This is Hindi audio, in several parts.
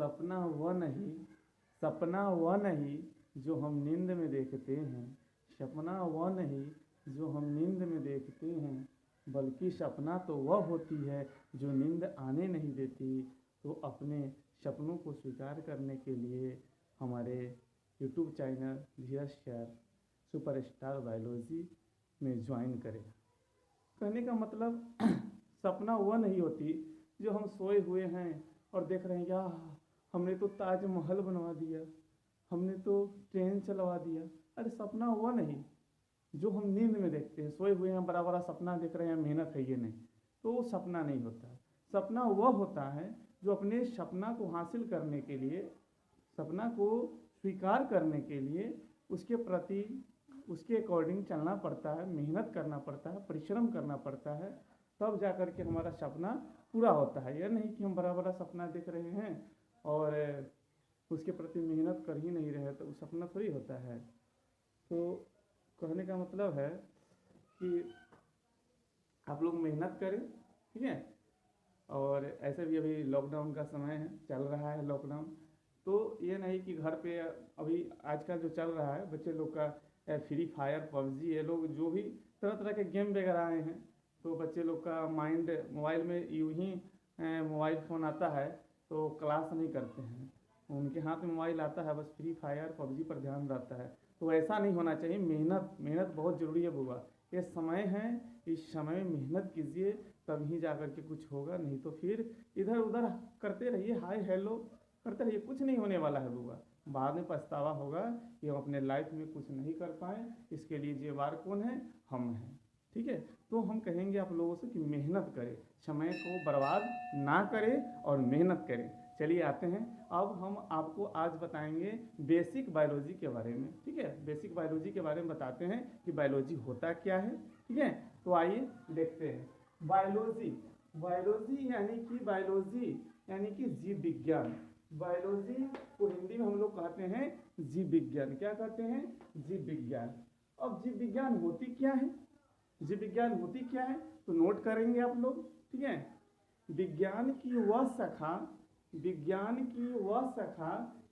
सपना वह नहीं, सपना वह नहीं जो हम नींद में देखते हैं, सपना वह नहीं जो हम नींद में देखते हैं, बल्कि सपना तो वह होती है जो नींद आने नहीं देती। तो अपने सपनों को स्वीकार करने के लिए हमारे यूट्यूब चैनल धीरज सर सुपरस्टार बायोलॉजी में ज्वाइन करें। कहने का मतलब सपना वह नहीं होती जो हम सोए हुए हैं और देख रहे हैं यार हमने तो ताजमहल बनवा दिया, हमने तो ट्रेन चलवा दिया। अरे सपना वह नहीं जो हम नींद में देखते हैं, सोए हुए हैं बड़ा बड़ा सपना देख रहे हैं, मेहनत है ये नहीं, तो वो सपना नहीं होता। सपना वह होता है जो अपने सपना को हासिल करने के लिए, सपना को स्वीकार करने के लिए उसके प्रति उसके अकॉर्डिंग चलना पड़ता है, मेहनत करना पड़ता है, परिश्रम करना पड़ता है, तब जा कर के हमारा सपना पूरा होता है। यह नहीं कि हम बड़ा बड़ा सपना देख रहे हैं और उसके प्रति मेहनत कर ही नहीं रहे तो वो सपना थोड़ी होता है। तो कहने का मतलब है कि आप लोग मेहनत करें, ठीक है। और ऐसे भी अभी लॉकडाउन का समय है, चल रहा है लॉकडाउन, तो ये नहीं कि घर पे अभी आजकल जो चल रहा है बच्चे लोग का फ्री फायर, पबजी, ये लोग जो भी तरह तरह के गेम वगैरह आए हैं, तो बच्चे लोग का माइंड मोबाइल में यूं ही मोबाइल फ़ोन आता है तो क्लास नहीं करते हैं, उनके हाथ में मोबाइल आता है बस फ्री फायर पबजी पर ध्यान रहता है। तो ऐसा नहीं होना चाहिए। मेहनत बहुत ज़रूरी है बुआ, ये समय है, इस समय में मेहनत कीजिए तभी जा कर के कुछ होगा, नहीं तो फिर इधर उधर करते रहिए, हाय हेलो करते रहिए, कुछ नहीं होने वाला है बुआ। बाद में पछतावा होगा कि हम अपने लाइफ में कुछ नहीं कर पाए, इसके लिए जिम्मेवार कौन है? हम हैं, ठीक है। तो हम कहेंगे आप लोगों से कि मेहनत करें, समय को बर्बाद ना करें और मेहनत करें। चलिए आते हैं, अब हम आपको आज बताएंगे बेसिक बायोलॉजी के बारे में, ठीक है। बेसिक बायोलॉजी के बारे में बताते हैं कि बायोलॉजी होता क्या है, ठीक है। तो आइए देखते हैं। बायोलॉजी, बायोलॉजी यानी कि जीव विज्ञान। बायोलॉजी को हिंदी में हम लोग कहते हैं जीव विज्ञान। क्या कहते हैं? जीव विज्ञान। अब जीव विज्ञान होती क्या है? जीव विज्ञान होती क्या है तो नोट करेंगे आप लोग, ठीक है। विज्ञान की वह शाखा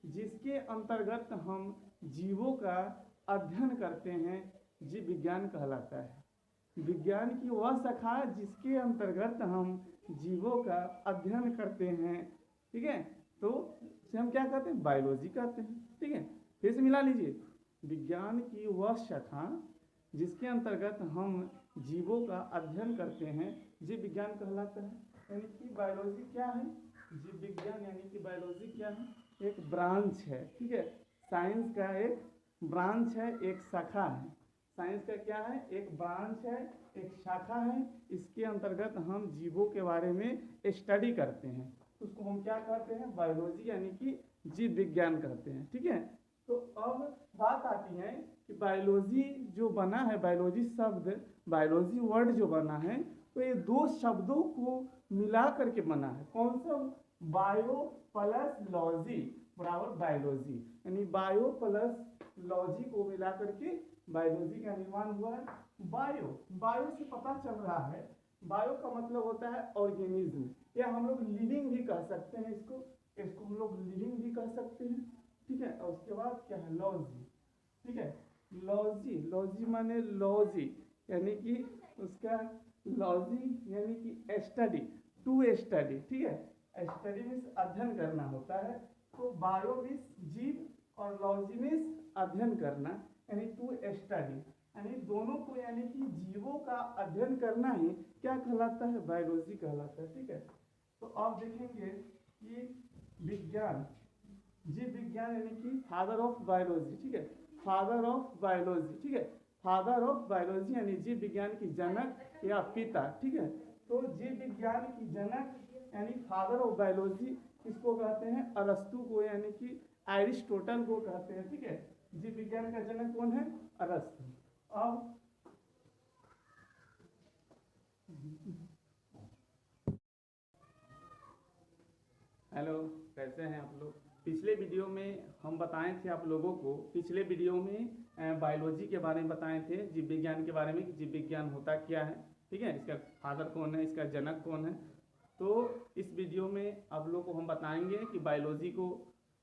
जिसके अंतर्गत हम जीवों का अध्ययन करते हैं, जीव विज्ञान कहलाता है। विज्ञान की वह शाखा जिसके अंतर्गत हम जीवों का अध्ययन करते हैं, ठीक है, तो इसे हम क्या कहते हैं? बायोलॉजी कहते हैं, ठीक है। फिर से मिला लीजिए, विज्ञान की वह शाखा जिसके अंतर्गत हम जीवों का अध्ययन करते हैं, जीव विज्ञान कहलाता है। यानी कि बायोलॉजी क्या है? जीव विज्ञान यानी कि बायोलॉजी क्या है? एक ब्रांच है, ठीक है। साइंस का एक ब्रांच है, एक शाखा है। साइंस का क्या है? एक ब्रांच है, एक शाखा है। इसके अंतर्गत हम जीवों के बारे में स्टडी करते हैं, उसको हम क्या कहते हैं? बायोलॉजी यानी कि जीव विज्ञान कहते हैं, ठीक है। तो अब बात आती है कि बायोलॉजी जो बना है, बायोलॉजी शब्द, बायोलॉजी वर्ड जो बना है, तो ये दो शब्दों को मिला करके बना है। कौन सा? बायो प्लस लॉजी बराबर बायोलॉजी, यानी बायो प्लस लॉजी को मिला करके बायोलॉजी का निर्माण हुआ है। बायो से पता चल रहा है, बायो का मतलब होता है ऑर्गेनिज्म, या हम लोग लिविंग भी कह सकते हैं इसको हम लोग लिविंग भी कह सकते हैं, ठीक है। और उसके बाद क्या है? लॉजी, ठीक है। लॉजी माने लॉजी यानी कि उसका लॉजी यानी कि स्टडी, टू स्टडी, ठीक है। स्टडी मीन्स अध्ययन करना होता है, तो बायो मीन्स जीव और लॉजी मीन्स अध्ययन करना, यानी टू स्टडी, यानी दोनों को, यानी कि जीवों का अध्ययन करना ही क्या कहलाता है? बायोलॉजी कहलाता है, ठीक है। तो आप देखेंगे कि विज्ञान, जीव विज्ञान यानी कि फादर ऑफ बायोलॉजी, ठीक है। फादर ऑफ बायोलॉजी, ठीक है। फादर ऑफ बायोलॉजी यानी जीव विज्ञान की जनक या पिता, ठीक है। तो जीव विज्ञान की जनक यानी फादर ऑफ बायोलॉजी किसको कहते हैं? अरस्तु को, यानी कि एरिस्टोटल को कहते हैं, ठीक है। जीव विज्ञान का जनक कौन है? अरस्तु। अब हेलो, कैसे हैं आप लोग? पिछले वीडियो में हम बताए थे आप लोगों को, पिछले वीडियो में बायोलॉजी के बारे में बताए थे, जीव विज्ञान के बारे में कि जीव विज्ञान होता क्या है, ठीक है। इसका फादर कौन है, इसका जनक कौन है, तो इस वीडियो में आप लोग को हम बताएंगे कि बायोलॉजी को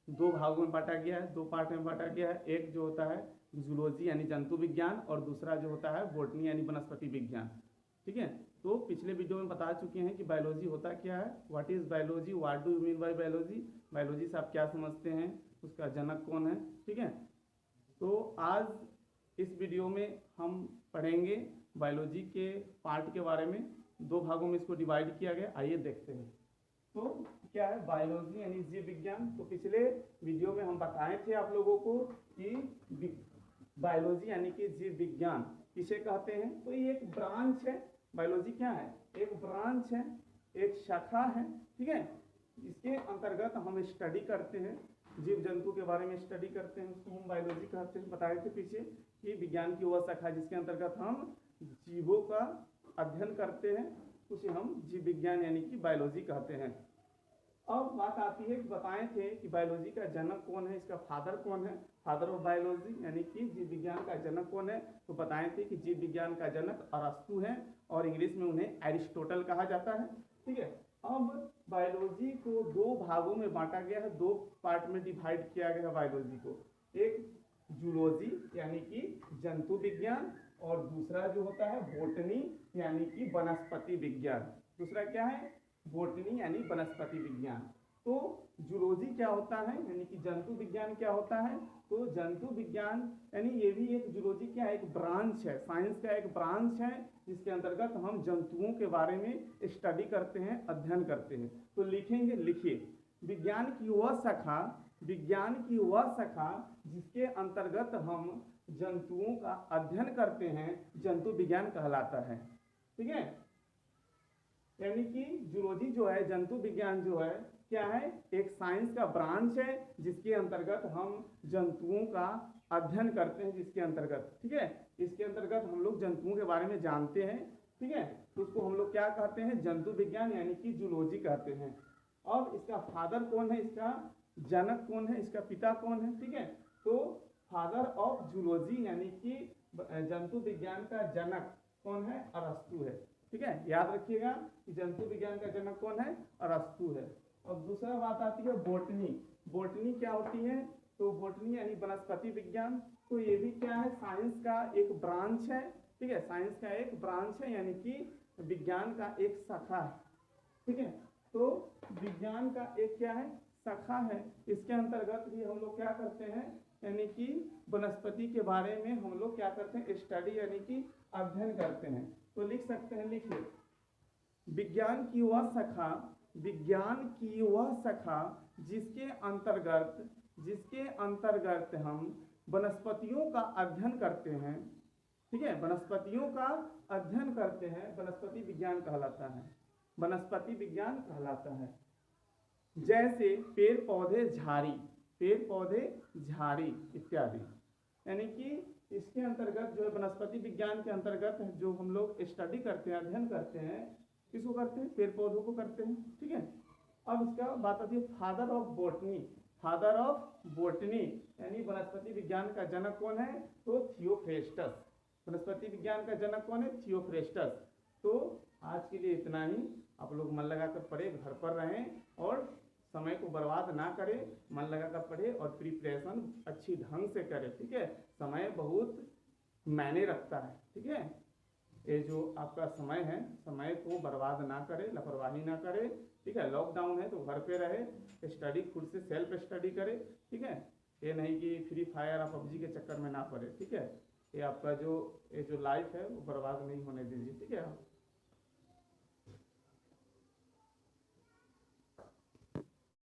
दो भागों में बांटा गया है, दो पार्ट में बांटा गया है। एक जो होता है जूलॉजी यानी जंतु विज्ञान और दूसरा जो होता है बॉटनी यानी वनस्पति विज्ञान। ठीक है, तो पिछले वीडियो में बता चुके हैं कि बायोलॉजी होता क्या है, what is biology, what do you mean by biology, biology से आप क्या समझते हैं, उसका जनक कौन है। ठीक है, तो आज इस वीडियो में हम पढ़ेंगे बायोलॉजी के पार्ट के बारे में। दो भागों में इसको डिवाइड किया गया, आइए देखते हैं। तो क्या है बायोलॉजी यानी जीव विज्ञान। तो पिछले वीडियो में हम बताए थे आप लोगों को कि बायोलॉजी यानी कि जीव विज्ञान किसे कहते हैं। तो ये एक ब्रांच है, बायोलॉजी क्या है, एक ब्रांच है, एक शाखा है। ठीक है, इसके अंतर्गत हम स्टडी करते हैं, जीव जंतु के बारे में स्टडी करते हैं, उसको हम बायोलॉजी कहते हैं। बताए थे पीछे कि विज्ञान की वह शाखा जिसके अंतर्गत हम जीवों का अध्ययन करते हैं, उसे हम जीव विज्ञान यानी कि बायोलॉजी कहते हैं। अब बात आती है कि बताए थे कि बायोलॉजी का जनक कौन है, इसका फादर कौन है, फादर ऑफ बायोलॉजी यानी कि जीव विज्ञान का जनक कौन है। तो बताए थे कि जीव विज्ञान का जनक अरस्तु है और इंग्लिश में उन्हें एरिस्टोटल कहा जाता है। ठीक है, अब बायोलॉजी को दो भागों में बांटा गया है, दो पार्ट में डिवाइड किया गया है बायोलॉजी को। एक जूलॉजी यानी कि जंतु विज्ञान और दूसरा जो होता है बॉटनी यानी कि वनस्पति विज्ञान। दूसरा क्या है, बॉटनी यानी वनस्पति विज्ञान। तो जूलॉजी क्या होता है यानी कि जंतु विज्ञान क्या होता है। तो जंतु विज्ञान यानी ये भी एक जूलॉजी क्या है, एक ब्रांच है, साइंस का एक ब्रांच है जिसके अंतर्गत हम जंतुओं के बारे में स्टडी करते हैं, अध्ययन करते हैं। तो लिखेंगे, लिखिए, विज्ञान की वह शाखा, विज्ञान की वह शाखा जिसके अंतर्गत हम जंतुओं का अध्ययन करते हैं, जंतु विज्ञान कहलाता है। ठीक है, यानी कि जूलॉजी जो है, जंतु विज्ञान जो है क्या है, एक साइंस का ब्रांच है जिसके अंतर्गत हम जंतुओं का अध्ययन करते हैं, जिसके अंतर्गत, ठीक है, इसके अंतर्गत हम लोग जंतुओं के बारे में जानते हैं। ठीक है, तो उसको हम लोग क्या कहते हैं, जंतु विज्ञान यानी कि जूलॉजी कहते हैं। अब इसका फादर कौन है, इसका जनक कौन है, इसका पिता कौन है। ठीक है, तो फादर ऑफ जूलॉजी यानी कि जंतु विज्ञान का जनक कौन है, अरस्तु है। ठीक है, याद रखिएगा कि जंतु विज्ञान का जनक कौन है, अरस्तु है। और दूसरा बात आती है बॉटनी। बॉटनी क्या होती है, तो बॉटनी यानी वनस्पति विज्ञान। तो ये भी क्या है, साइंस का एक ब्रांच है। ठीक है, साइंस का एक ब्रांच है यानी कि विज्ञान का एक शाखा है। ठीक है, तो विज्ञान का एक क्या है, शाखा है। इसके अंतर्गत भी हम लोग क्या करते हैं, यानी कि वनस्पति के बारे में हम लोग क्या करते हैं, स्टडी यानी कि अध्ययन करते हैं। तो लिख सकते हैं, लिखिए, विज्ञान की वह शाखा, विज्ञान की वह शाखा जिसके अंतर्गत हम वनस्पतियों का अध्ययन करते हैं। ठीक है, वनस्पतियों का अध्ययन करते हैं, वनस्पति विज्ञान कहलाता है, वनस्पति विज्ञान कहलाता है। जैसे पेड़ पौधे, झाड़ी, पेड़ पौधे, झाड़ी इत्यादि। यानी कि इसके अंतर्गत जो है वनस्पति विज्ञान के अंतर्गत जो हम लोग स्टडी करते हैं, अध्ययन करते हैं, किसको करते हैं, पेड़ पौधों को करते हैं। ठीक है, अब इसका बात आती है father of botany. Father of botany यानी वनस्पति विज्ञान का जनक कौन है, तो थियोफ्रेस्टस। वनस्पति विज्ञान का जनक कौन है, थियोफ्रेस्टस। तो आज के लिए इतना ही। आप लोग मन लगाकर पढ़े, घर पर रहें और समय को बर्बाद ना करें, मन लगाकर पढ़े और प्रिपरेशन अच्छी ढंग से करें। ठीक है, समय बहुत मायने रखता है। ठीक है, ये जो आपका समय है, समय को बर्बाद ना करें, लापरवाही ना करें। ठीक है, लॉकडाउन है तो घर पे रहे, स्टडी खुद से सेल्फ स्टडी करें। ठीक है, ये नहीं कि फ्री फायर और पबजी के चक्कर में ना पड़े। ठीक है, ये आपका जो लाइफ है वो बर्बाद नहीं होने दीजिए। ठीक है।